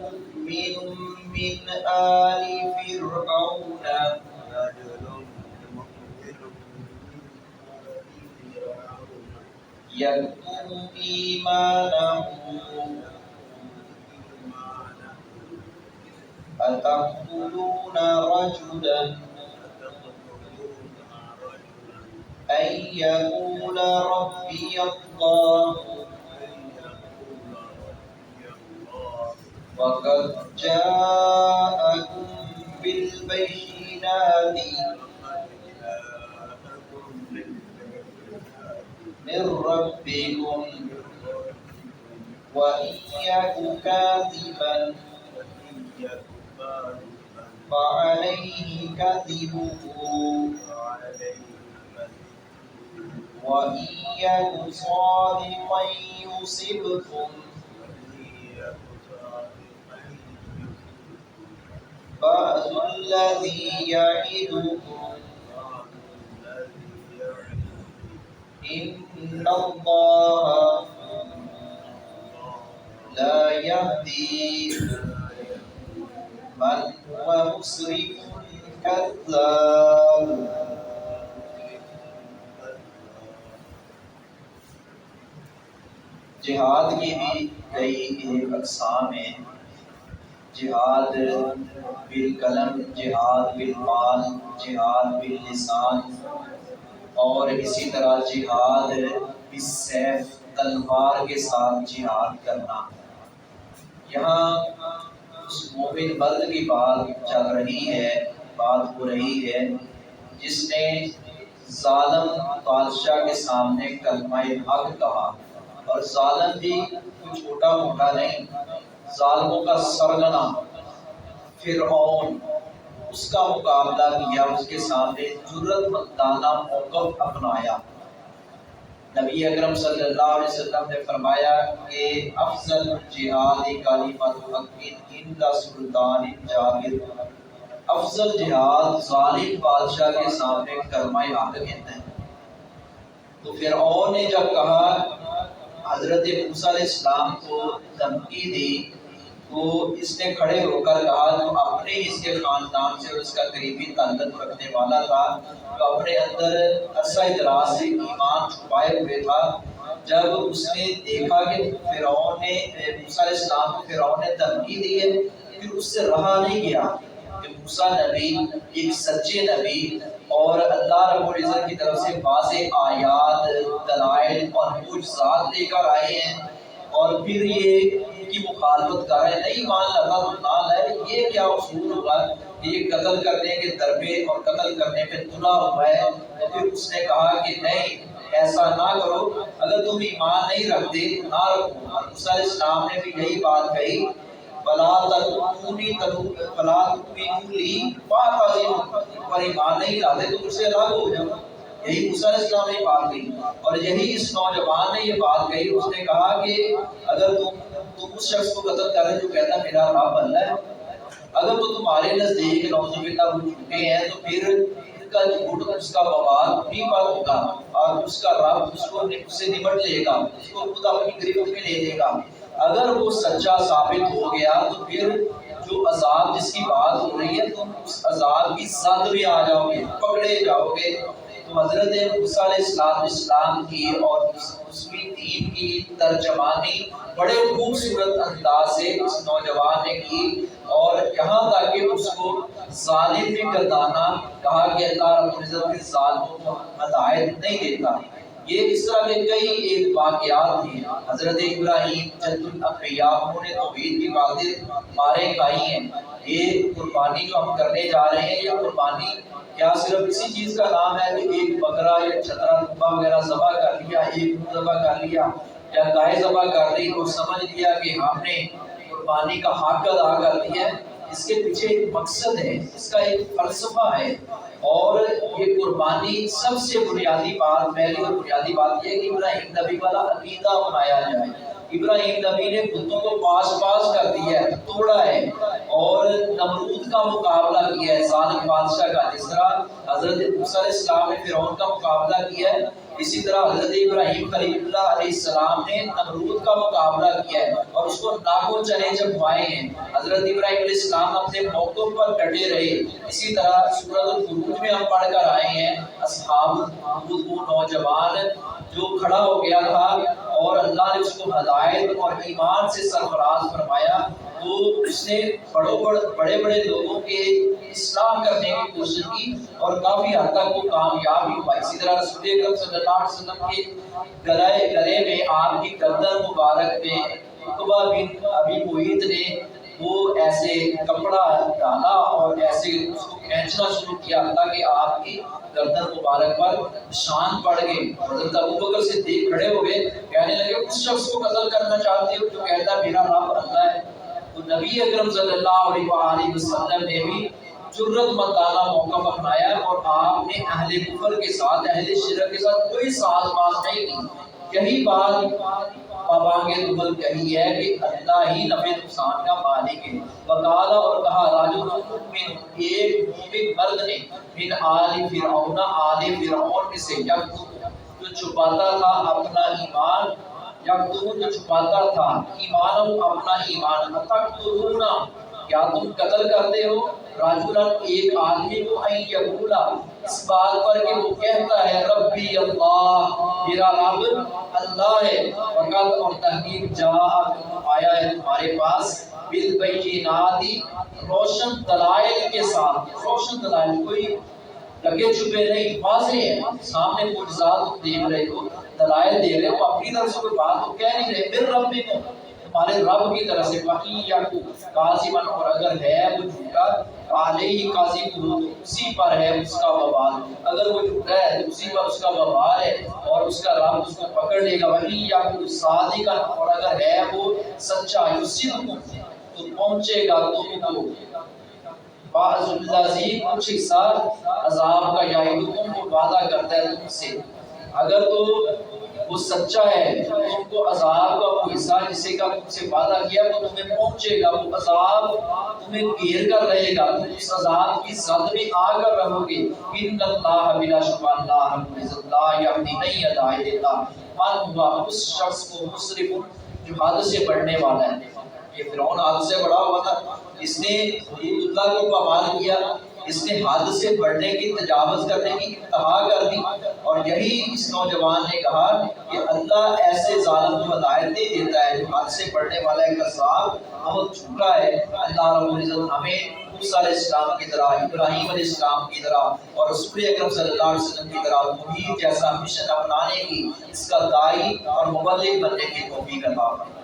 مؤمن من آل فرعون يكتم إيمانه أتقتلون رجلا أن يقول ربي الله وقد جاءكم بالبينات من ربكم وإن يك كاذبا فعليه كذبه وإن يك صادقا يصبكم بعض الذي يعدكم إن الله لا يهدي من هو مسرف كذاب. جہاد کی بھی کئی ایک اقسام ہیں، جہاد بالقلم، جہاد بالمال، جہاد باللسان، اور اسی طرح جہاد بالسیف، تلوار کے ساتھ جہاد کرنا۔ یہاں اس مومن مرد کی بات چل رہی ہے، بات ہو رہی ہے جس نے ظالم بادشاہ کے سامنے کلمہ حق کہا، اور ظالم بھی کوئی چھوٹا موٹا نہیں، ظالموں کا سرغنہ فرعون، اس کا مقابلہ کیا، اس کے سامنے جرأت مندانہ موقف اپنایا۔ نبی اکرم صلی اللہ علیہ وسلم نے فرمایا کہ افضل جہاد کلمۃ حق عند سلطان جابر، افضل جہاد ظالم بادشاہ کے سامنے کلمہ حق کہنا ہے۔ تو فرعون نے جب کہا، حضرت موسیٰ علیہ السلام کو دھمکی دی، تو اس نے کھڑے ہو کر کہا، جو اپنے اس کے خاندان سے اور اس کا قریبی تعلق رکھنے والا تھا، جو اپنے اندر عرصہ دراز سے ایمان چھپائے ہوئے تھا، جب اس نے دیکھا کہ فرعون نے موسیٰ علیہ السلام کو فرعون نے دھمکی دی ہے، پھر اس سے رہا نہیں گیا کہ موسیٰ نبی ایک سچے نبی اور اللہ رب العزت کی طرف سے واضح آیات، دلائل اور معجزات لے کر آئے ہیں، اور پھر یہ ان کی مخالفت کر رہے ہیں، نہیں مان لگا تو نہ لے، یہ کیا اصول ہوگا کہ یہ قتل کرنے کے دربے اور قتل کرنے پہ تلا ہوا ہے۔ تو پھر اس نے کہا کہ نہیں، ایسا نہ کرو، اگر تم ایمان نہیں رکھتے تو نہ رکھو۔ اور موسیٰ علیہ السلام نے بھی یہی بات کہی، فلا تؤمنوا لی فاعتزلوا، پر ایمان نہیں لاتے تو مجھ سے الگ ہو جاؤ۔ یہی موسیٰ علیہ السلام نے بات کہی، اور یہی اس نوجوان نے یہ بات کہی۔ اس نے کہا کہ اگر تم اس شخص کو قتل کر رہے جو کہتا میرا رب اللہ ہے، اگر تو تمہارے نزدیک نعوذ باللہ وہ جھوٹے ہیں، تو پھر ان کا جھوٹ، اس کا بوال انہیں پر ہوگا، اور اس کا رب اس کو اس سے نمٹ لے گا، اس کو خود اپنی گرفت میں لے لے گا۔ اگر وہ سچا ثابت ہو گیا تو پھر جو عذاب جس کی بات ہو رہی ہے، تم اس عذاب کی زد میں آ جاؤ گے، پکڑے جاؤ گے۔ تو حضرت موسیٰ علیہ السلام کی اور مسلم دین کی ترجمانی بڑے خوبصورت انداز سے اس نوجوان نے کی، اور یہاں تک کہ اس کو ظالم بھی گردانا، کہا کہ اللہ رب العزت کے ظالموں کو ہدایت نہیں دیتا۔ یہ اس طرح کے کئی ایک واقعات ہیں۔ حضرت ابراہیم جد الانبیاء، انہوں نے توحید کی باتیں مارے کھائی ہیں۔ یہ قربانی جو ہم کرنے جا رہے ہیں، یہ قربانی کیا صرف اسی چیز کا نام ہے کہ ایک بکرا یا چھترا دمبا وغیرہ ذبح کر لیا، ایک ذبح کر لیا یا گائے ذبح کر لی اور سمجھ لیا کہ ہم نے قربانی کا حق ادا کر دیا ہے؟ اس کے پیچھے ایک مقصد ہے، اس کا ایک فلسفہ ہے، اور یہ قربانی سب سے بنیادی بات، پہلی اور بنیادی بات یہ ہے کہ ابراہیم نبی والا عقیدہ بنایا جائے۔ ابراہیم نبی نے بتوں کو پاس کر دیا ہے، توڑا ہے، اور نمرود کا مقابلہ کیا ہے، ظالم بادشاہ کا، جس طرح حضرت موسیٰ علیہ السلام نے فرعون کا مقابلہ کیا ہے، اسی طرح حضرت ابراہیم خلیل اللہ علیہ السلام نے نمرود کا مقابلہ کیا ہے اور اس کو ناکوں چنے چبھائے ہیں۔ حضرت ابراہیم علیہ السلام اپنے موقع پر ڈٹے رہے۔ اسی طرح سورۃ البروج میں ہم پڑھ کر آئے ہیں، اصحاب اخدود وہ نوجوان جو کھڑا ہو گیا تھا اور اللہ نے اس کو ہدایت اور ایمان سے سرفراز فرمایا، تو اس نے بڑے بڑے لوگوں کے اصلاح کرنے کی کوشش کی اور کافی حد تک وہ کامیاب بھی ہوا۔ اسی طرح رسول اکرم صلی اللہ علیہ وسلم کے گلے میں آپ کی گردن مبارک میں عقبہ بن ابی معیط نے وہ ایسے کپڑا ڈالا اور ایسے اس کو کھینچنا شروع کیا تاکہ آپ کی گردن مبارک پر نشان پڑ گئے۔ حضرت ابوبکر صدیق کھڑے ہو گئے، کہنے لگے اس شخص کو قتل کرنا چاہتے ہو جو کہتا میرا رب اللہ ہے؟ تو نبی اکرم صلی اللہ علیہ وآلہ وسلم نے بھی جرت مندانہ موقف اپنایا اور آپ نے اہل کفر کے ساتھ، اہل شرک کے ساتھ کوئی ساز باز نہیں کی۔ یہی بات پابانگ دبل کہی ہے کہ اللہ ہی نفع نقصان کا مالک ہے۔ وقالا اور کہا راجل من ایک مومن مرد نے من آل فرعون، آل فرعون میں سے، جو چھپاتا تھا اپنا ایمان، یکتم جو چھپاتا تھا ایمان اپنا ایمان، اتقتلون کیا تم قتل کرتے ہو راجلن ایک آدمی کو ان یقولا اس بات پر کہ وہ کہتا ہے ربی اللہ میرا رب اللہ ہے، وقت اور تحقیق جاءکم آیا ہے تمہارے پاس بالبینات روشن دلائل کے ساتھ، روشن دلائل کوئی لگے چھپے نہیں، واضح ہے، سامنے معجزات دیکھ رہے ہو، دلائل دے رہے ہو، اپنی طرف سے کوئی بات تو کہہ نہیں رہے، من ربکم تمہارے رب کی طرف سے، وَإِن يَكُ كَاذِبًا اور اگر ہے وہ جھوٹا عَلَيْهِ كَاذِبُهُ اسی پر ہے اس کا وبال، اگر وہ جھوٹا ہے تو اسی پر اس کا وبال ہے اور اس کا رب اس کو پکڑ لے گا۔ وَإِن يَكُ صَادِقًا اور اگر ہے وہ سچا يُصِبْكُم تو پہنچے گا تم کو بعض الذی کچھ حصہ عذاب کا، یعدکم وہ وعدہ کرتا ہے تم سے، اگر تو وہ سچا ہے تم کو عذاب کا وہ حصہ جسے کا تم سے وعدہ کیا وہ تمہیں پہنچے گا، وہ عذاب تمہیں گھیر کر رہے گا، تم اس عذاب کی زد میں آ کر رہو گے۔ ان اللہ بلا شبہ اللہ رب العزت لا یہدی نہیں ہدایت دیتا من ہوا اس شخص کو مسرف جو حد سے بڑھنے والا ہے۔ یہ فرعون حد سے بڑا ہوا تھا، اس نے حدود اللہ کو پامال کیا، اس نے حد سے بڑھنے کی، تجاوز کرنے کی انتہا کر دی، اور یہی اس نوجوان نے کہا کہ اللہ ایسے ظالم کو ہدایت نہیں دیتا ہے جو حد سے بڑھنے والا ہے، کذاب بہت جھوٹا ہے۔ اللہ رب العزت ہمیں موسیٰ علیہ السلام کی طرح، ابراہیم علیہ السلام کی طرح اور رسول اکرم صلی اللہ علیہ وسلم کی طرح توحید جیسا مشن اپنانے کی، اس کا داعی اور مبلغ بننے کی توفیق عطا فرمائے۔